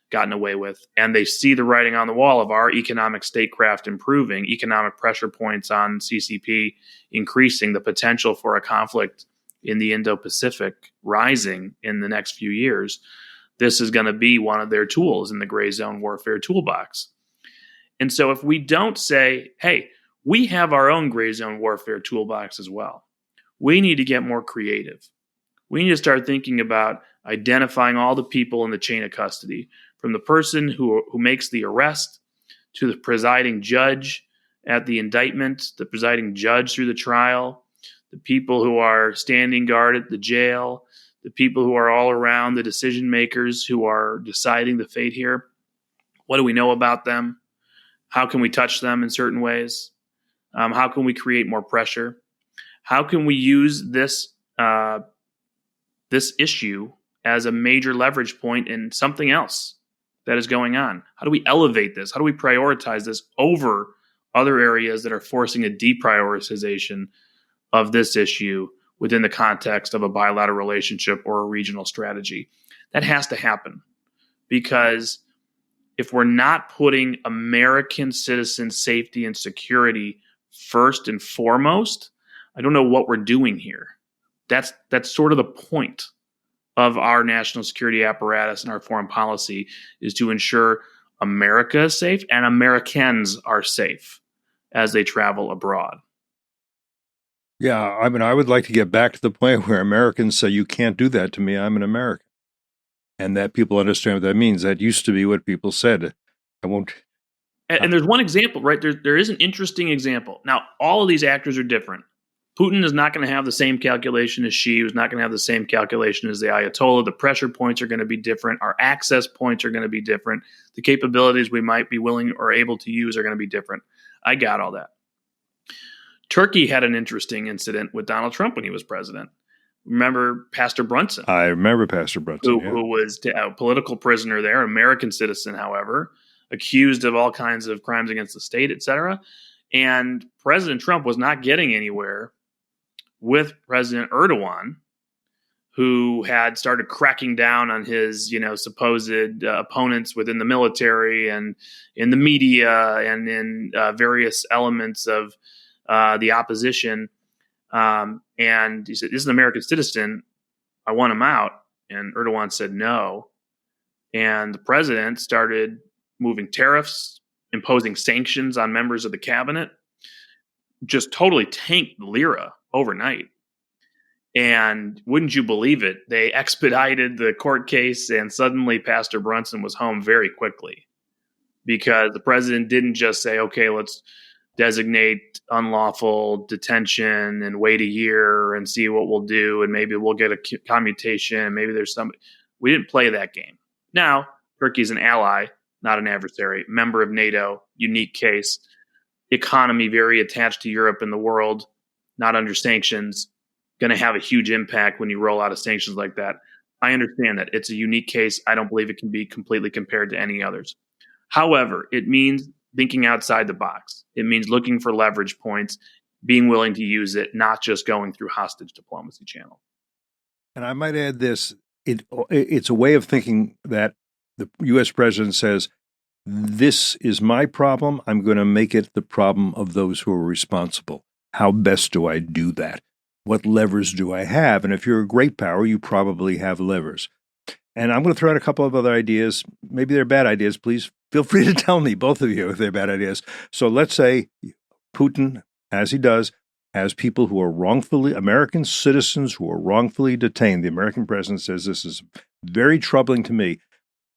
gotten away with. And they see the writing on the wall of our economic statecraft improving, economic pressure points on CCP increasing, the potential for a conflict in the Indo-Pacific rising in the next few years. This is going to be one of their tools in the gray zone warfare toolbox. And so if we don't say, hey, we have our own gray zone warfare toolbox as well, we need to get more creative. We need to start thinking about identifying all the people in the chain of custody, from the person who makes the arrest to the presiding judge at the indictment, the presiding judge through the trial, the people who are standing guard at the jail, the people who are all around the decision makers who are deciding the fate here. What do we know about them? How can we touch them in certain ways? How can we create more pressure? How can we use this issue as a major leverage point in something else that is going on? How do we elevate this? How do we prioritize this over other areas that are forcing a deprioritization of this issue within the context of a bilateral relationship or a regional strategy? That has to happen, because if we're not putting American citizen safety and security first and foremost, I don't know what we're doing here. That's sort of the point of our national security apparatus and our foreign policy, is to ensure America is safe and Americans are safe as they travel abroad. Yeah, I mean, I would like to get back to the point where Americans say, you can't do that to me, I'm an American. And that people understand what that means. That used to be what people said. I won't. And there's one example, right? There is an interesting example. Now, all of these actors are different. Putin is not going to have the same calculation as Xi, who's not going to have the same calculation as the Ayatollah. The pressure points are going to be different. Our access points are going to be different. The capabilities we might be willing or able to use are going to be different. I got all that. Turkey had an interesting incident with Donald Trump when he was president. Remember Pastor Brunson? I remember Pastor Brunson, who was a political prisoner there, American citizen, however, accused of all kinds of crimes against the state, et cetera. And President Trump was not getting anywhere with President Erdogan, who had started cracking down on his, supposed opponents within the military and in the media and in various elements of the opposition. And he said, this is an American citizen. I want him out. And Erdogan said no. And the president started moving tariffs, imposing sanctions on members of the cabinet, just totally tanked the lira overnight. And wouldn't you believe it? They expedited the court case, and suddenly Pastor Brunson was home very quickly, because the president didn't just say, okay, let's designate unlawful detention and wait a year and see what we'll do, and maybe we'll get a commutation. Maybe there's some. We didn't play that game. Now, Turkey's an ally, not an adversary, member of NATO, unique case, economy very attached to Europe and the world, not under sanctions, going to have a huge impact when you roll out of sanctions like that. I understand that. It's a unique case. I don't believe it can be completely compared to any others. However, it means thinking outside the box. It means looking for leverage points, being willing to use it, not just going through hostage diplomacy channel. And I might add this, it's a way of thinking that the U.S. president says, this is my problem. I'm going to make it the problem of those who are responsible. How best do I do that? What levers do I have? And if you're a great power, you probably have levers. And I'm going to throw out a couple of other ideas. Maybe they're bad ideas. Please feel free to tell me, both of you, if they're bad ideas. So let's say Putin, as he does, has people who are wrongfully, American citizens who are wrongfully detained. The American president says this is very troubling to me.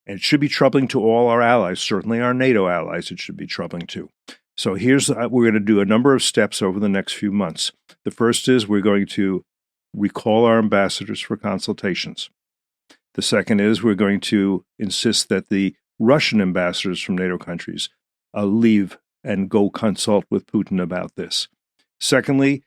And it should be troubling to all our allies, certainly our NATO allies. It should be troubling too. So we're going to do a number of steps over the next few months. The first is we're going to recall our ambassadors for consultations. The second is we're going to insist that the Russian ambassadors from NATO countries leave and go consult with Putin about this. Secondly,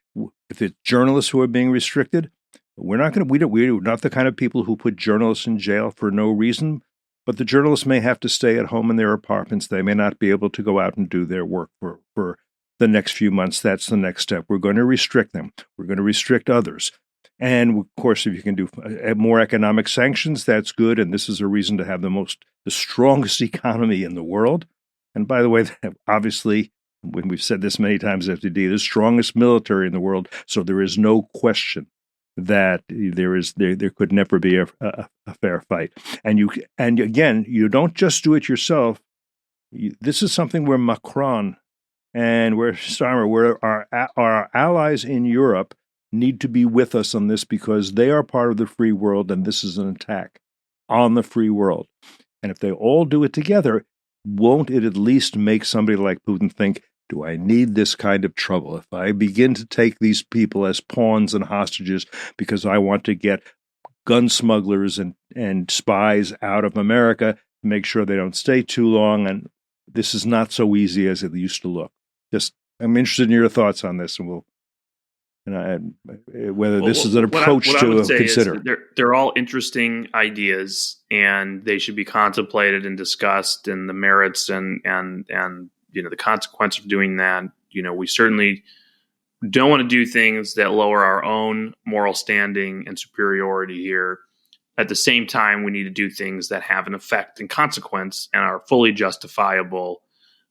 if it's journalists who are being restricted, we're not the kind of people who put journalists in jail for no reason. But the journalists may have to stay at home in their apartments. They may not be able to go out and do their work for the next few months. That's the next step. We're going to restrict them. We're going to restrict others. And of course, if you can do more economic sanctions, that's good. And this is a reason to have the strongest economy in the world. And by the way, obviously, when we've said this many times, FTD, the strongest military in the world. So there is no question that there could never be a fair fight. And again, you don't just do it yourself. This is something where Macron and where Starmer, where our allies in Europe need to be with us on this, because they are part of the free world, and this is an attack on the free world. And if they all do it together, won't it at least make somebody like Putin think, do I need this kind of trouble? If I begin to take these people as pawns and hostages because I want to get gun smugglers and spies out of America, make sure they don't stay too long, and this is not so easy as it used to look. I'm interested in your thoughts on this, and whether this is an approach to consider. They're all interesting ideas, and they should be contemplated and discussed, and the merits and the consequence of doing that. We certainly don't want to do things that lower our own moral standing and superiority here. At the same time, we need to do things that have an effect and consequence and are fully justifiable.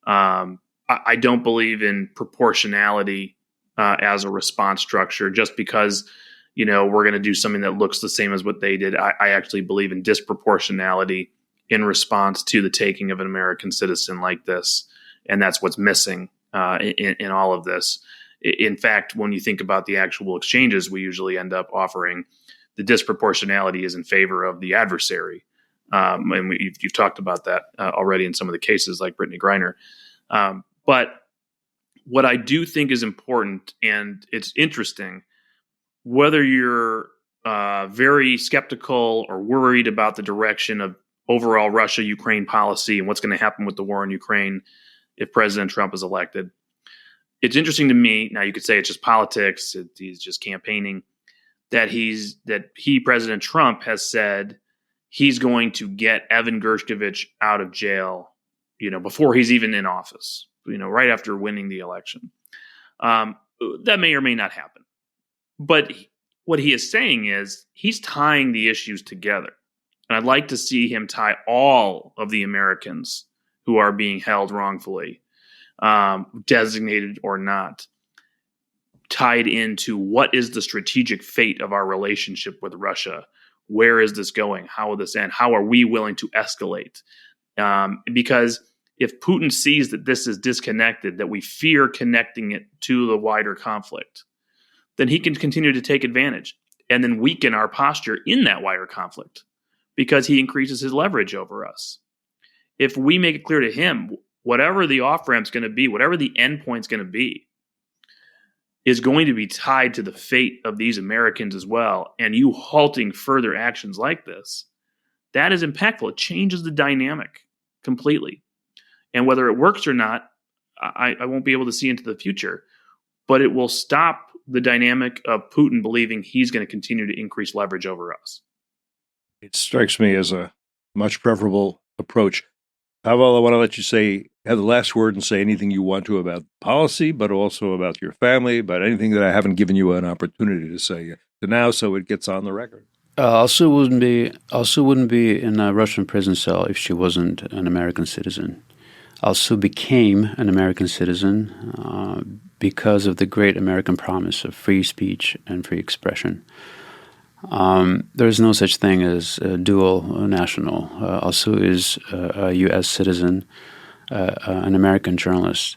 I don't believe in proportionality as a response structure just because, we're going to do something that looks the same as what they did. I actually believe in disproportionality in response to the taking of an American citizen like this. And that's what's missing in all of this. In fact, when you think about the actual exchanges we usually end up offering, the disproportionality is in favor of the adversary. And you've talked about that already in some of the cases like Brittany Griner. But what I do think is important, and it's interesting, whether you're very skeptical or worried about the direction of overall Russia-Ukraine policy and what's going to happen with the war in Ukraine if President Trump is elected, it's interesting to me. Now, you could say it's just politics, he's just campaigning, that President Trump has said he's going to get Evan Geshkovich out of jail, before he's even in office, right after winning the election. That may or may not happen. But what he is saying is he's tying the issues together. And I'd like to see him tie all of the Americans who are being held wrongfully, designated or not, tied into what is the strategic fate of our relationship with Russia. Where is this going? How will this end? How are we willing to escalate? Because if Putin sees that this is disconnected, that we fear connecting it to the wider conflict, then he can continue to take advantage and then weaken our posture in that wider conflict because he increases his leverage over us. If we make it clear to him, whatever the off-ramp's going to be, whatever the end point's going to be, is going to be tied to the fate of these Americans as well, and you halting further actions like this, that is impactful. It changes the dynamic completely. And whether it works or not, I won't be able to see into the future, but it will stop the dynamic of Putin believing he's going to continue to increase leverage over us. It strikes me as a much preferable approach. Pavel, I want to let you have the last word and say anything you want to about policy, but also about your family, about anything that I haven't given you an opportunity to say to now, so it gets on the record. Alsu wouldn't be in a Russian prison cell if she wasn't an American citizen. Alsu became an American citizen because of the great American promise of free speech and free expression. There is no such thing as a dual national. Alsu is a U.S. citizen, an American journalist.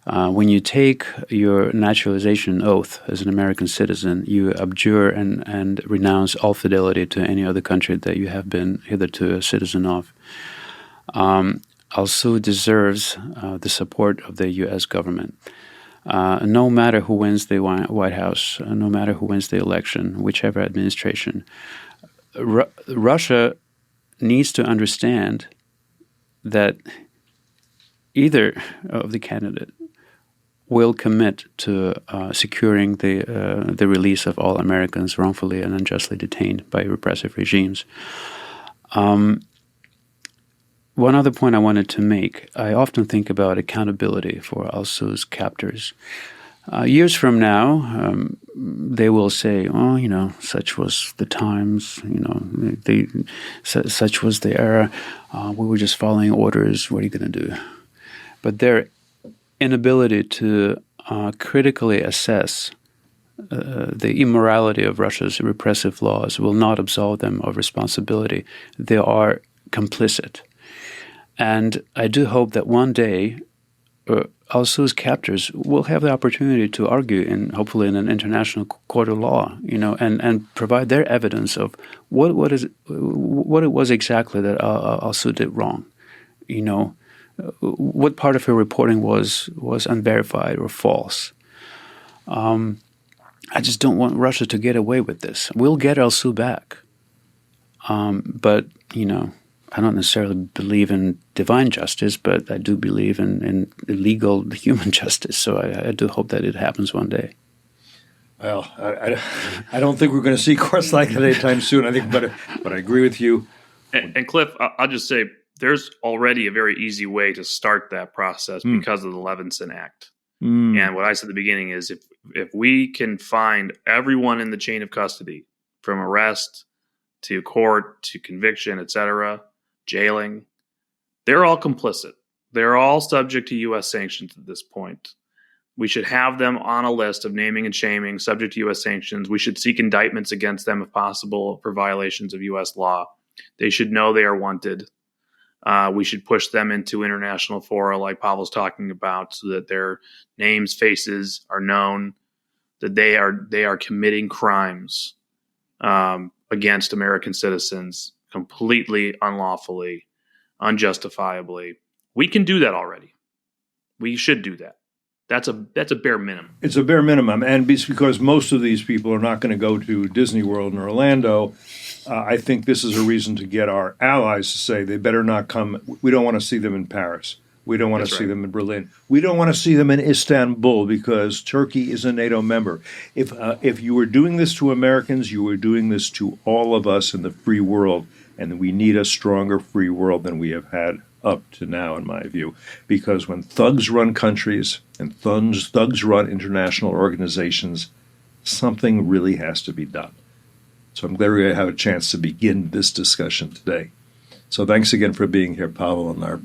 When you take your naturalization oath as an American citizen, you abjure and renounce all fidelity to any other country that you have been hitherto a citizen of. Alsu deserves the support of the U.S. government. No matter who wins the White House, no matter who wins the election, whichever administration, Russia needs to understand that either of the candidate will commit to securing the release of all Americans wrongfully and unjustly detained by repressive regimes. one other point I wanted to make. I often think about accountability for Alsu's captors. Years from now, they will say, "Oh, such was the times. Such was the era. We were just following orders. What are you going to do?" But their inability to critically assess the immorality of Russia's repressive laws will not absolve them of responsibility. They are complicit. And I do hope that one day Alsu's captors will have the opportunity to argue hopefully in an international court of law, and provide their evidence of what it was exactly that Alsu did wrong. What part of her reporting was unverified or false. I just don't want Russia to get away with this. We'll get Alsu back. But, I don't necessarily believe in divine justice, but I do believe in legal human justice. So I do hope that it happens one day. Well, I don't think we're going to see courts like that anytime soon. I think, but I agree with you. And Cliff, I'll just say there's already a very easy way to start that process because of the Levinson Act. And what I said at the beginning is if we can find everyone in the chain of custody, from arrest to court to conviction, etc., jailing, they're all complicit. They're all subject to U.S. sanctions at this point. We should have them on a list of naming and shaming, subject to U.S. sanctions. We should seek indictments against them if possible for violations of U.S. law. They should know they are wanted. We should push them into international fora like Pavel's talking about so that their names, faces are known, that they are committing crimes against American citizens completely unlawfully, unjustifiably. We can do that already. We should do that. That's a bare minimum. It's a bare minimum, and because most of these people are not going to go to Disney World in Orlando, I think this is a reason to get our allies to say they better not come. We don't want to see them in Paris. We don't want to see them in Berlin. We don't want to see them in Istanbul because Turkey is a NATO member. If you were doing this to Americans, you were doing this to all of us in the free world, and we need a stronger free world than we have had up to now, in my view, because when thugs run countries and thugs run international organizations, something really has to be done. So I'm glad we're going to have a chance to begin this discussion today. So thanks again for being here, Pavel, and our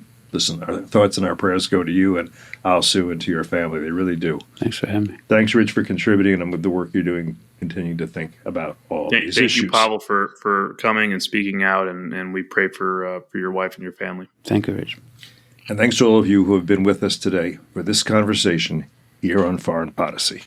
thoughts and our prayers go to you and Alsu and to your family. They really do. Thanks for having me. Thanks, Rich, for contributing and with the work you're doing, continuing to think about all these issues. Thank you, Pavel, for coming and speaking out, and we pray for your wife and your family. Thank you, Rich. And thanks to all of you who have been with us today for this conversation here on Foreign Policy.